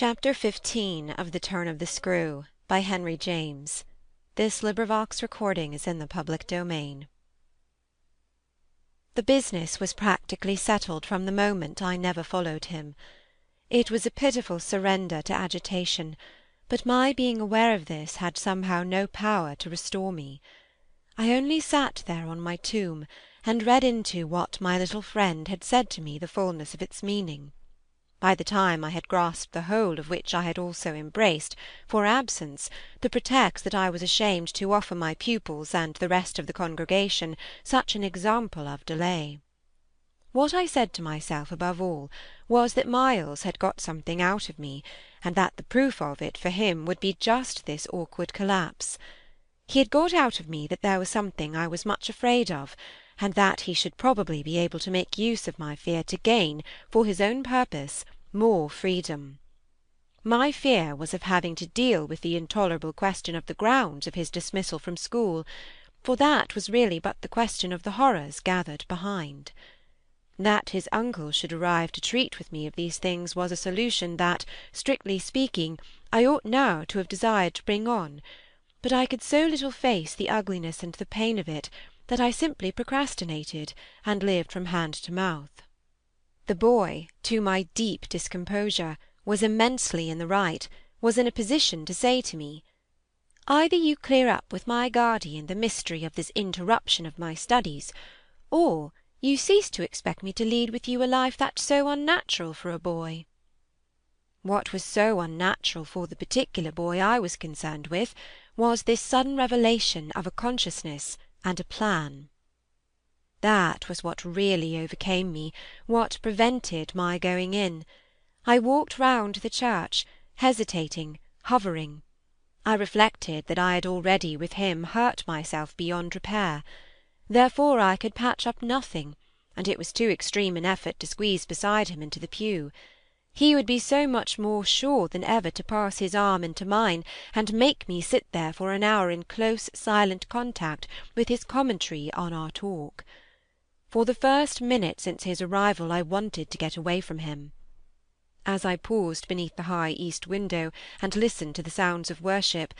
Chapter 15 of The Turn of the Screw, by Henry James. This recording is in the public domain. The business was practically settled from the moment I never followed him. It was a pitiful surrender to agitation, but my being aware of this had somehow no power to restore me. I only sat there on my tomb, and read into what my little friend had said to me the fulness of its meaning. By the time I had grasped the whole of which I had also embraced, for absence, the pretext that I was ashamed to offer my pupils and the rest of the congregation such an example of delay. What I said to myself above all was that Miles had got something out of me, and that the proof of it for him would be just this awkward collapse. He had got out of me that there was something I was much afraid of, and that he should probably be able to make use of my fear to gain, for his own purpose, more freedom. My fear was of having to deal with the intolerable question of the grounds of his dismissal from school, for that was really but the question of the horrors gathered behind. That his uncle should arrive to treat with me of these things was a solution that, strictly speaking, I ought now to have desired to bring on, but I could so little face the ugliness and the pain of it, that I simply procrastinated, and lived from hand to mouth. The boy, to my deep discomposure, was immensely in the right, was in a position to say to me, "Either you clear up with my guardian the mystery of this interruption of my studies, or you cease to expect me to lead with you a life that's so unnatural for a boy." What was so unnatural for the particular boy I was concerned with was this sudden revelation of a consciousness and a plan. That was what really overcame me, what prevented my going in. I walked round the church, hesitating, hovering. I reflected that I had already with him hurt myself beyond repair. Therefore I could patch up nothing, and it was too extreme an effort to squeeze beside him into the pew. He would be so much more sure than ever to pass his arm into mine, and make me sit there for an hour in close, silent contact with his commentary on our talk. For the first minute since his arrival I wanted to get away from him. As I paused beneath the high east window and listened to the sounds of worship,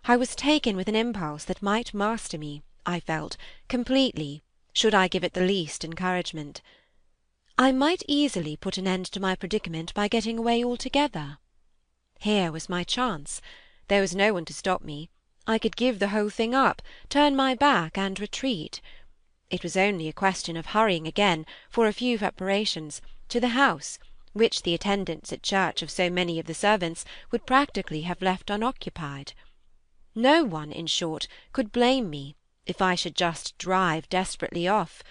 I was taken with an impulse that might master me, I felt, completely, should I give it the least encouragement. I might easily put an end to my predicament by getting away altogether. Here was my chance. There was no one to stop me. I could give the whole thing up, turn my back, and retreat. It was only a question of hurrying again, for a few preparations, to the house, which the attendance at church of so many of the servants would practically have left unoccupied. No one, in short, could blame me, if I should just drive desperately off.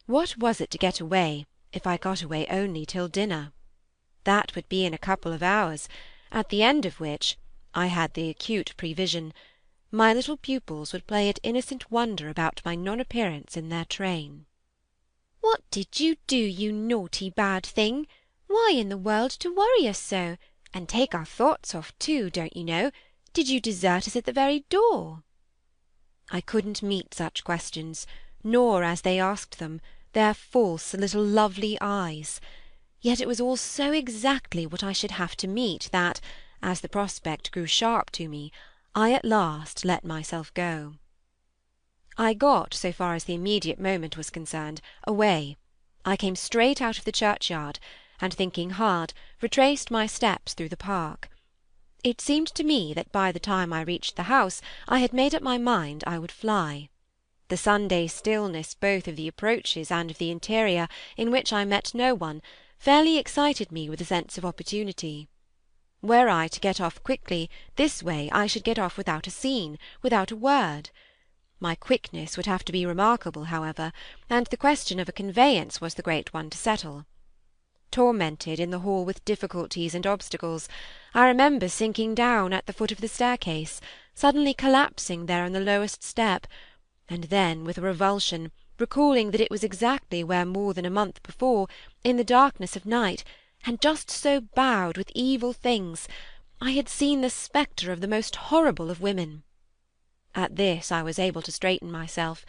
What was it to get away, if I got away only till dinner? That would be in a couple of hours, at the end of which, I had the acute prevision, my little pupils would play at innocent wonder about my non-appearance in their train. "What did you do, you naughty bad thing? Why in the world to worry us so, and take our thoughts off too, don't you know? Did you desert us at the very door?" I couldn't meet such questions, nor, as they asked them, their false little lovely eyes. Yet it was all so exactly what I should have to meet that, as the prospect grew sharp to me, I at last let myself go. I got, so far as the immediate moment was concerned, away. I came straight out of the churchyard, and, thinking hard, retraced my steps through the park. It seemed to me that by the time I reached the house I had made up my mind I would fly. The Sunday stillness both of the approaches and of the interior, in which I met no one, fairly excited me with a sense of opportunity. Were I to get off quickly, this way I should get off without a scene, without a word. My quickness would have to be remarkable, however, and the question of a conveyance was the great one to settle. Tormented in the hall with difficulties and obstacles, I remember sinking down at the foot of the staircase, suddenly collapsing there on the lowest step, and then, with a revulsion, recalling that it was exactly where more than a month before, in the darkness of night, and just so bowed with evil things, I had seen the spectre of the most horrible of women. At this I was able to straighten myself.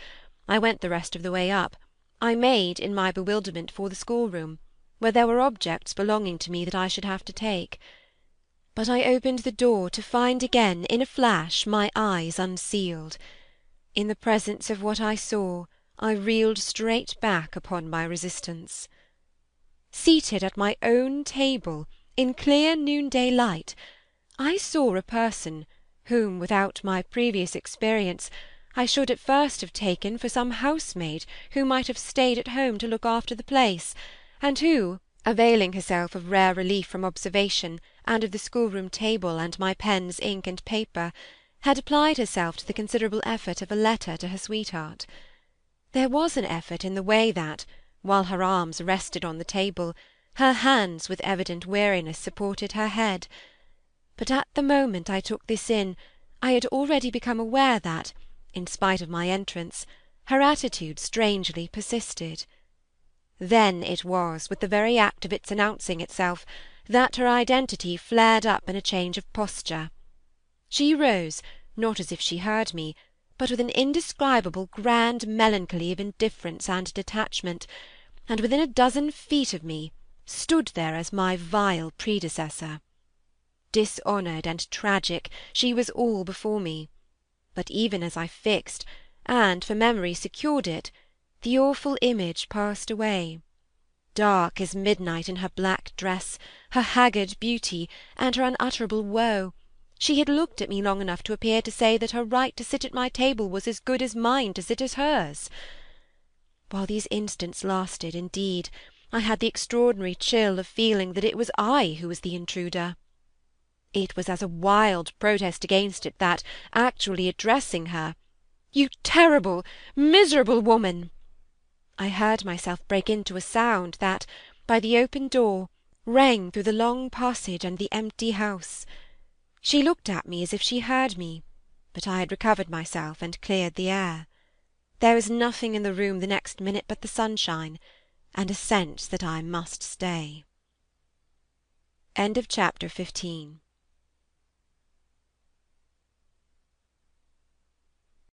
I went the rest of the way up. I made, in my bewilderment, for the schoolroom, where there were objects belonging to me that I should have to take. But I opened the door to find again in a flash my eyes unsealed. In the presence of what I saw, I reeled straight back upon my resistance. Seated at my own table, in clear noonday light, I saw a person whom, without my previous experience, I should at first have taken for some housemaid who might have stayed at home to look after the place, and who, availing herself of rare relief from observation, and of the schoolroom table and my pen's ink and paper, had applied herself to the considerable effort of a letter to her sweetheart. There was an effort in the way that, while her arms rested on the table, her hands with evident weariness supported her head. But at the moment I took this in, I had already become aware that, in spite of my entrance, her attitude strangely persisted. Then it was, with the very act of its announcing itself, that her identity flared up in a change of posture. She rose, not as if she heard me, but with an indescribable grand melancholy of indifference and detachment, and within a dozen feet of me stood there as my vile predecessor. Dishonoured and tragic, she was all before me. But even as I fixed, and for memory secured it, the awful image passed away. Dark as midnight in her black dress, her haggard beauty, and her unutterable woe, she had looked at me long enough to appear to say that her right to sit at my table was as good as mine to sit at hers. While these instants lasted, indeed, I had the extraordinary chill of feeling that it was I who was the intruder. It was as a wild protest against it that, actually addressing her, "You terrible, miserable woman!" I heard myself break into a sound that, by the open door, rang through the long passage and the empty house. She looked at me as if she heard me, but I had recovered myself and cleared the air. There was nothing in the room the next minute but the sunshine, and a sense that I must stay. End of chapter 15.